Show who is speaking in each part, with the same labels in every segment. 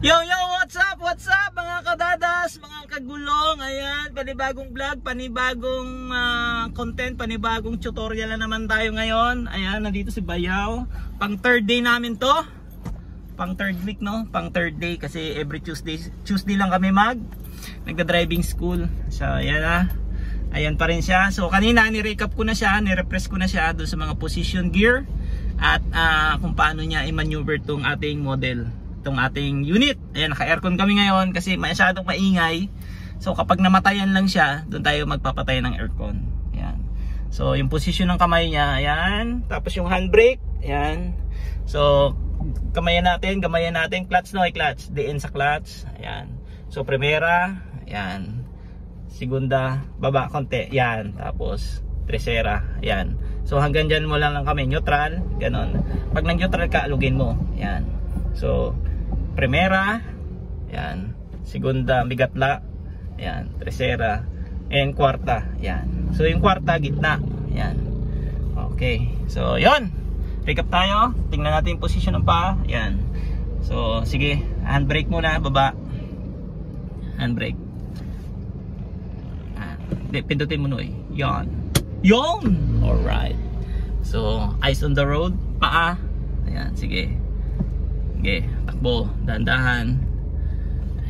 Speaker 1: Yo, what's up mga kadadas, mga kagulong. Ayan, panibagong vlog, panibagong content, panibagong tutorial na naman tayo ngayon. Ayan, nandito si Bayaw. Pang third day namin to. Pang third week, no? Pang third day kasi every Tuesday lang kami nagda-driving school. So, ayan na. Ayan pa rin siya. So, kanina ni-recap ko na siya, ni-refresh ko na siya doon sa mga position gear at kung paano niya i-maneuver tong ating model, itong ating unit. Ayan, naka-aircon kami ngayon kasi masyadong maingay. So kapag namatayan lang siya, doon tayo magpapatay ng aircon. Ayan. So yung position ng kamay niya, ayan. Tapos yung handbrake, ayan. So gamayan natin, clutch no, clutch. Diin sa clutch, ayan. So primera, ayan. Segunda, baba konti, ayan. Tapos tercera, ayan. So hanggang dyan mo lang kami, neutral, ganon. Pag nang-neutral ka, alugin mo, ayan. So primera, yan. Segunda, bigatla, yan. Tercera, and kwarta, yan. So yung kwarta, gitna, yan. Okay, so yon. Recap tayo. Tingnan natin yung position ng paa, yan. So sige, handbrake muna, baba. Handbrake. Pindutin mo no, yan. Yon. Alright. So eyes on the road, paa. Ayan, sige. Okay, takbo, dahan-dahan.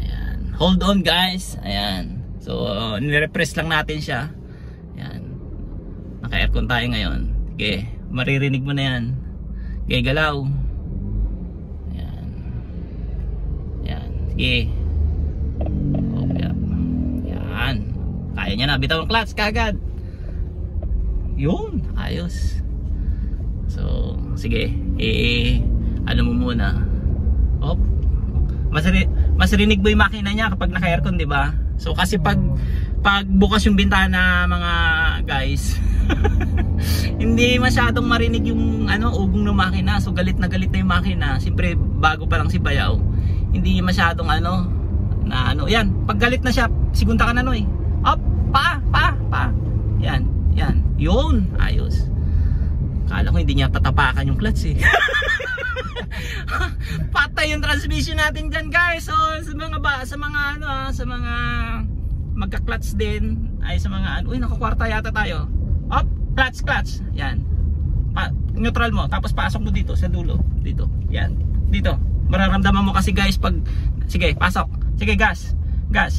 Speaker 1: Ayan. Hold on guys. Ayan. So, nirepress lang natin siya. Ayan. Naka-aircon tayo ngayon. Okay, maririnig mo na yan. Okay, galaw. Ayan. Ayan. Sige. Okay. Ayan. Kaya niya na. Bitaw ang clutch kagad. Yun. Ayos. So, sige. Ano mo muna. Op. Mas rinig mo yung makina niya kapag naka-aircon, di ba? So kasi pag bukas yung bintana, mga guys, hindi masyadong marinig yung ugong ng makina. So galit na yung makina. Siyempre bago pa lang si Bayaw. Hindi masyadong yan, pag galit na siya, segunda ka na no eh. Op, pa. Yan. Yun, ayos. Kala ko hindi niya tatapakan yung clutch eh. Patay yung transmission natin dyan guys. So sa mga magka-clutch din ay sa mga uy, nakakwarta yata tayo. Up, clutch. Yan. Neutral mo, tapos pasok mo dito sa dulo. Dito. Yan. Dito. Mararamdaman mo kasi guys pag sige, pasok. Sige, gas.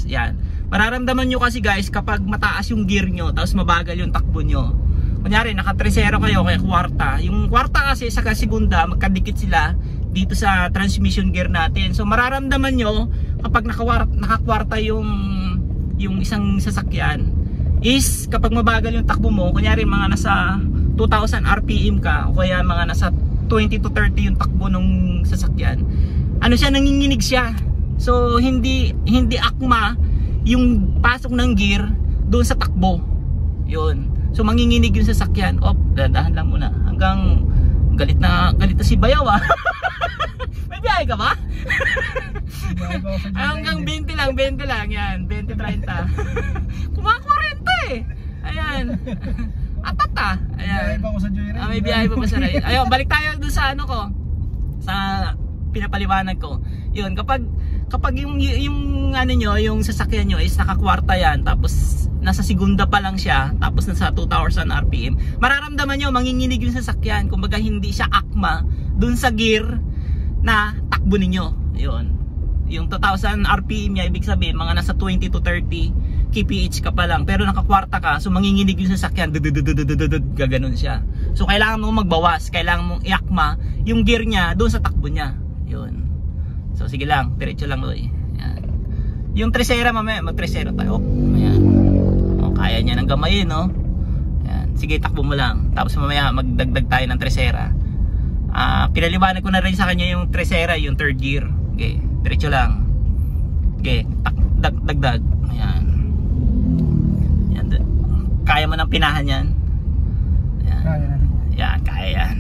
Speaker 1: Yan. Mararamdaman nyo kasi guys kapag mataas yung gear nyo tapos mabagal yung takbo nyo. Kunyari, naka-tresero kayo kaya kwarta. Yung kwarta kasi sa segunda, magkadikit sila dito sa transmission gear natin. So mararamdaman nyo kapag nakakwarta yung isang sasakyan is kapag mabagal yung takbo mo, kunyari mga nasa 2,000 RPM ka o kaya mga nasa 20 to 30 yung takbo ng sasakyan, nanginginig siya. So hindi akma yung pasok ng gear doon sa takbo. Yun. So manginginig yung sasakyan. Op, dahan lang muna. Hanggang galit na si Bayaw May biyahe ka ba? Hanggang 20 lang yan. 20-30. Kumakarente eh. Ayan. Atat Ayan. May biyahe pa sa ride. Ayun, balik tayo dun sa sa pinapaliwanag ko. Yun, kapag yung sasakyan nyo is nakakwarta yan, tapos nasa segunda pa lang siya, tapos nasa 2,000 RPM, mararamdaman nyo, manginginig yung sasakyan. Kumbaga hindi siya akma dun sa gear na takbo ninyo. Yun. Yung 2,000 RPM niya, ibig sabihin, mga nasa 20 to 30 kph ka pa lang, pero nakakwarta ka, so manginginig yung sasakyan, gaganon siya. So kailangan mong magbawas, kailangan mong iakma yung gear niya dun sa takbo niya. Yun. So sige lang, diretso lang Loy. Ayan. Yung tresera mamaya, mag-tresera tayo. Ayan. O, kaya niya ng gamayin, no? Ayan. Sige, takbo mo lang. Tapos mamaya magdagdag tayo ng tresera. Pinaliwanag ko na rin sa kanya yung tresera, yung third gear. Okay, diretso lang. Okay, dagdag. Ayan. Ayan. Kaya mo ng pinahan yan. Ayan. Ayan, kaya yan.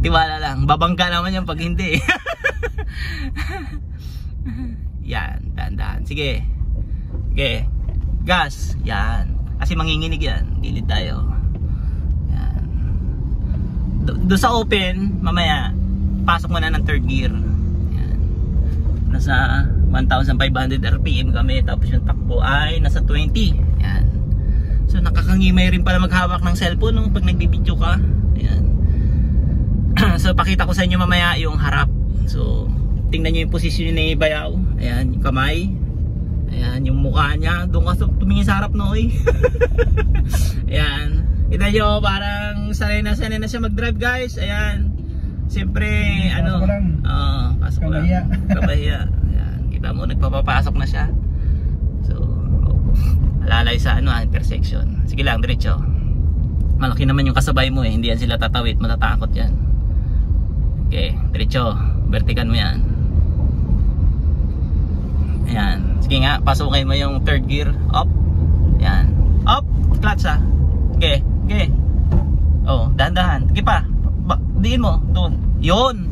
Speaker 1: Tiwala lang. Babangga naman yan pag hindi. Yan, dahan-dahan. Sige. Okay. Gas. Yan. Kasi manginginig yan. Gilid tayo. Yan. Do sa open, mamaya pasok mo na ng third gear. Yan. nasa 1,500 RPM kami, tapos yung takbo ay nasa 20. Yan. So nakakangimay rin pala maghawak ng cellphone nung pag nagbibideo ka. Ayan. So pakita ko sa inyo mamaya yung harap. So tingnan nyo yung posisyon ni Bayaw. Ayan, yung kamay. Ayan, yung mukha niya. Doon ka tumingin sa harap, Noy. Ayan. Kita nyo, parang sanay na siya mag-drive, guys. Ayan. Siyempre, ano. Pasok lang. Kabahiya. Ayan. Kita mo, nagpapapasok na siya. So, alalay sa intersection. Sige lang, diretso. Malaki naman yung kasabay mo eh. Hindi yan sila tatawid. Matatakot yan. Okay, diretso. Vertigan mo yan. Ayan. Sige nga, pasukin mo yung third gear. Up. Ayan. Up. Clutch ah. Okay. Okay. Oh, dahan-dahan. Sige pa. Diin mo. Doon. Yun.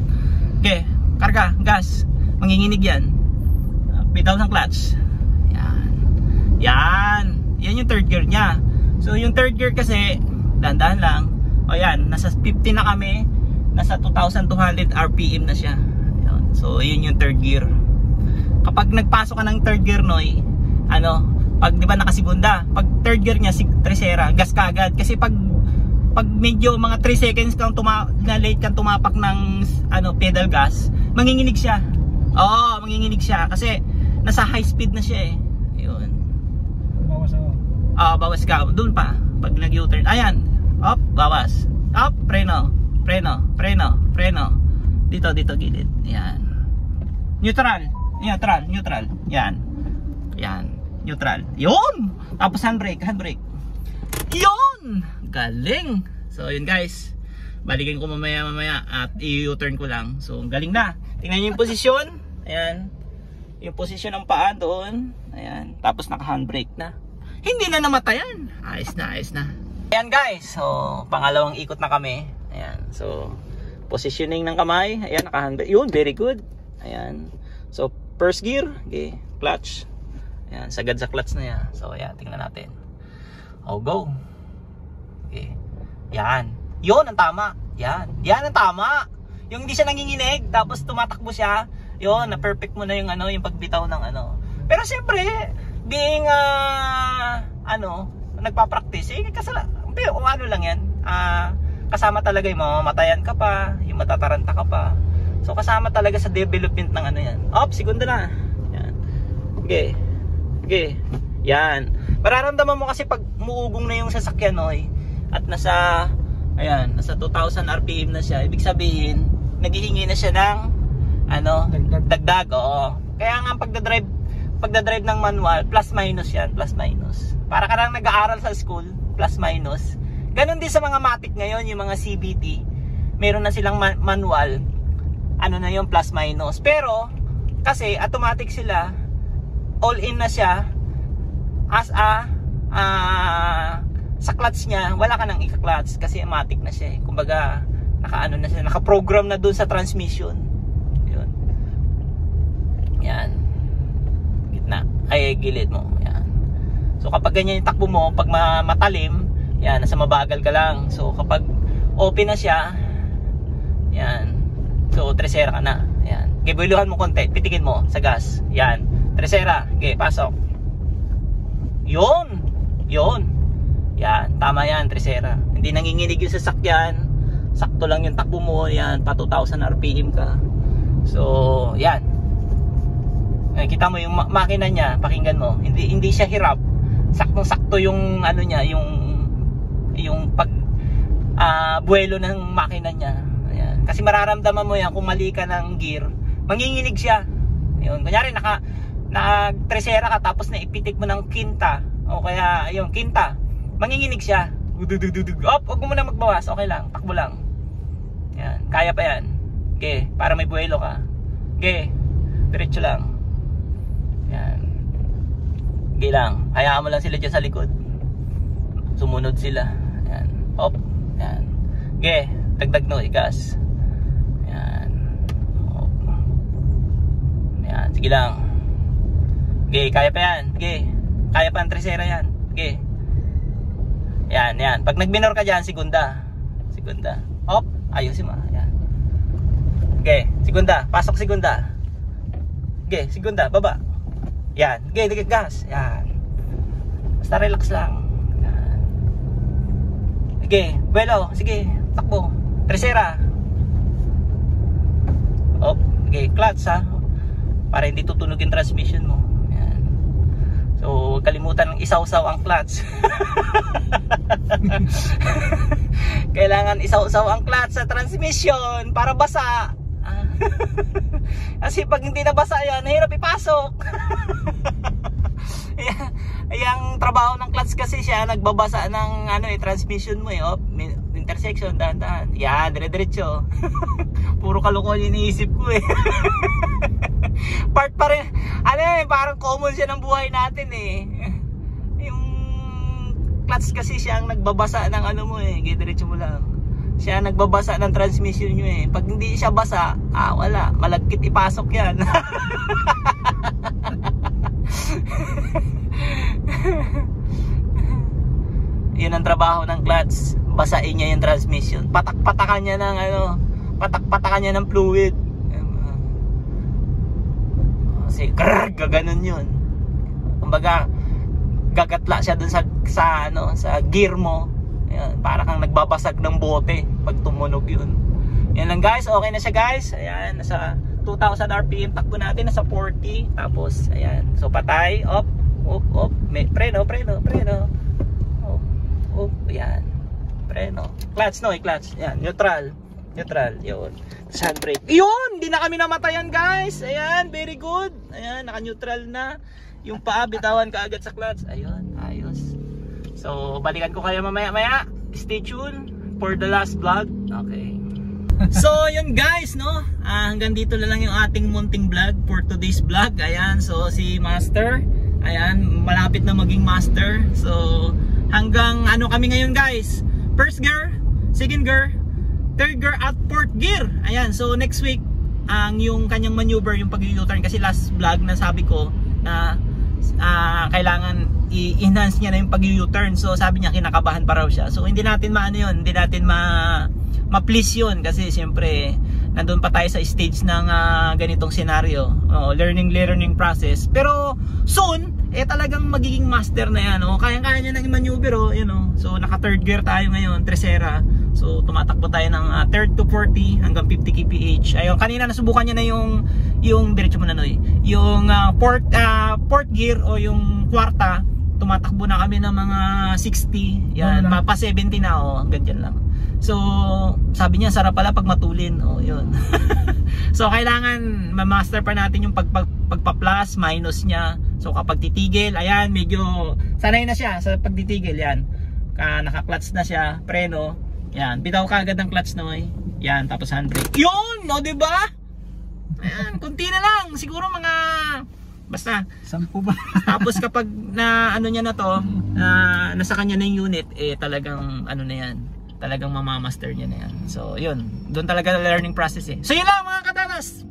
Speaker 1: Okay. Karga. Gas. Manginginig yan. Bitaw ng clutch. Ayan. Yan. Yan yung third gear niya. So, yung third gear kasi, dahan-dahan lang. O yan. Nasa 50 na kami. Nasa 2,200 RPM na siya. Ayan. So, yun yung third gear. Kapag nagpasok ka ng third gear, Noy, pag di ba nakasegunda, pag third gear niya, tercera, gas ka agad. Kasi pag medyo mga 3 seconds kang na late kang tumapak ng pedal gas, manginginig siya. Oo, manginginig siya kasi nasa high speed na siya eh. Ayun. Bawas ako. Bawas ka. Doon pa. Pag nag-U-turn. Ayan. Up, bawas. Up, preno. Preno, preno, preno. Dito, gilid. Ayan. Neutral. Neutral. Yan. Yan. Neutral. Yun! Tapos handbrake. Yun! Galing! So, yun guys. Balikin ko mamaya at i-U-turn ko lang. So, galing na. Tingnan nyo yung posisyon. Ayan. Yung posisyon ng paa doon. Ayan. Tapos naka-handbrake na. Hindi na namatayan. Ayos na. Ayan guys. So, pangalawang ikot na kami. Ayan. So, positioning ng kamay. Ayan, naka-handbrake. Yun, very good. Ayan. So, first gear, okay, clutch. Ayan, sagad sa clutch na yan. So, ayan, tingnan natin. Oh, go. Okay. Yan. Yun ang tama. Yan ang tama. Yung hindi siya nanginginig, tapos tumatakbo siya. Yun, na-perfect mo na yung yung pagbitaw ng Pero siyempre, being nagpa-practice, lang yan. Kasama talaga yung mamamatayan ka pa, yung matataranta ka pa. So kasama talaga sa development ng yan. Up, segunda na. Yan. Okay. Yan. Mararamdaman mo kasi pag muugong na yung sasakyan, Noy, at nasa 2,000 RPM na siya, ibig sabihin, naghihingi na siya ng dagdag. Oo. Kaya nga pagdadrive ng manual, plus minus yan, plus minus. Para ka lang nag-aaral sa school, plus minus. Ganon din sa mga matic ngayon, yung mga CBT, meron na silang manual, na yung plus minus. Pero kasi automatic sila, all in na siya, as sa clutch niya wala ka nang ika-clutch kasi automatic na siya eh. Kumbaga na siya, naka-program na dun sa transmission. Yun. Yan. Gitna. Ay, gilid mo. Yan. So kapag ganyan yung takbo mo, pag matalim, yan, nasa mabagal ka lang. So kapag open na siya, yan. So, tercera ka na. Ayan. Okay, builuhan mo konti. Pitikin mo sa gas. Yan. Tercera. Okay, pasok. Yun. Yan. Tama yan, tercera. Hindi nanginginig yung sasakyan. Sakto lang yung takbo mo. Yan. Pa 2,000 RPM ka. So, yan. Kita mo yung makina niya. Pakinggan mo. Hindi siya hirap. Saktong-sakto yung niya. Yung pag buwelo ng makina niya. Ayan. Kasi mararamdaman mo yan kung mali ka ng gear, manginginig siya. Ayun, kunyari nag-tresera ka tapos naipitik mo ng quinta o kaya yung quinta, manginginig siya. Up, huwag mo muna magbawas, okay lang, takbo lang. Ayan, kaya pa yan. Okay, para may buwelo ka. Okay, diretso lang. Ayan. Okay lang, hayaan mo lang sila dyan sa likod. Sumunod sila. Ayan, up. Ayan. Okay. Dagdag no, gas. Yan. Yan, sige lang. Okay, kaya pa yan. Okay. Kaya pa ang tresera yan. Okay. Yan. Pag nag-minor ka dyan, segunda. Hop, ayusin mo. Yan. Okay, segunda. Pasok segunda. Okay, segunda, baba. Yan. Okay, dikit gas. Yan. Basta relax lang. Yan. Okay, buelo. Sige, takbo. Tercera. Oh, okay, clutch ha. Para hindi tutunog yung transmission mo. Yan. So, huwag kalimutan ng isaw-saw ang clutch. Kailangan isaw-saw ang clutch sa transmission para basa. Kasi pag hindi nabasa yan, hirap ipasok. Yung trabaho ng clutch kasi siya nagbabasa ng transmission mo intersection, dahan-dahan. Yan, dire-diretso. Puro kalokohan yung iniisip ko eh. Part pa rin, parang common siya ng buhay natin eh. Yung clutch kasi siya ang nagbabasa ng diretso mo lang. Siya nagbabasa ng transmission nyo eh. Pag hindi siya basa, wala. Malagkit ipasok yan. Yun ang trabaho ng clutch. Basain niya yung transmission. Patak-patakan niya ng patak-patakan niya ng fluid. Kasi gaganon yun. Kumbaga gagatla siya dun sa gear mo. Ayan, para kang nagbabasag ng bote pag tumunog yun. Yan lang guys, okay na siya guys. Ayan, nasa 2,000 RPM takbo natin, nasa 40. Tapos, ayan, so patay, up, preno. Up, ayan, preno. Clutch, clutch, ayan, neutral, yun. Handbrake, yun, hindi na kami namatayan guys. Ayan, very good. Ayan, naka-neutral na. Yung paa, bitawan ka agad sa clutch. Ayun, ayos. So, balikan ko kayo mamaya-maya. Stay tuned for the last vlog. Okay. So, yun guys, no? Hanggang dito na lang yung ating munting vlog for today's vlog. Ayan, so si Master. Ayan, malapit na maging Master. So, hanggang kami ngayon guys? First gear, second gear, third gear at fourth gear. Ayan, so next week, yung kanyang maneuver, yung pag-U-turn. Kasi last vlog na sabi ko na kailangan i-enhance niya na yung pag-U-turn. So sabi niya kinakabahan pa raw siya. So hindi natin hindi natin ma-please yun kasi siyempre nandun pa tayo sa stage ng ganitong scenario, learning process. Pero soon talagang magiging master na yan. Kaya-kaya niya nang i-maneuver. So naka third gear tayo ngayon, tercera. So tumatakbo tayo ng 3 to 40 hanggang 50 kph. Ayun, kanina nasubukan niya na yung diretso mo na yung fourth gear o yung kwarta. Tumatakbo na kami ng mga 60. Yan, pa 70 na ganyan lang. So, sabi niya sarap pala pag matulin. Yun. So, kailangan ma-master pa natin yung pagpa-plus, minus niya. So, kapag titigil, ayan, medyo sanay na siya sa pagtitigil, yan. Naka-clutch na siya, preno. Yan, bitaw ka agad ng clutch yan, tapos handbrake. Yun, di ba? Ayan, kunti na lang. Siguro mga basta 10 ba? Tapos kapag niya na to, nasa kanya na yung unit, talagang na yan. Talagang mamamaster niya na yan. So, yun. Doon talaga learning process eh. So, yun lang mga kadanas.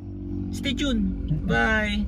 Speaker 1: Stay tuned. Bye!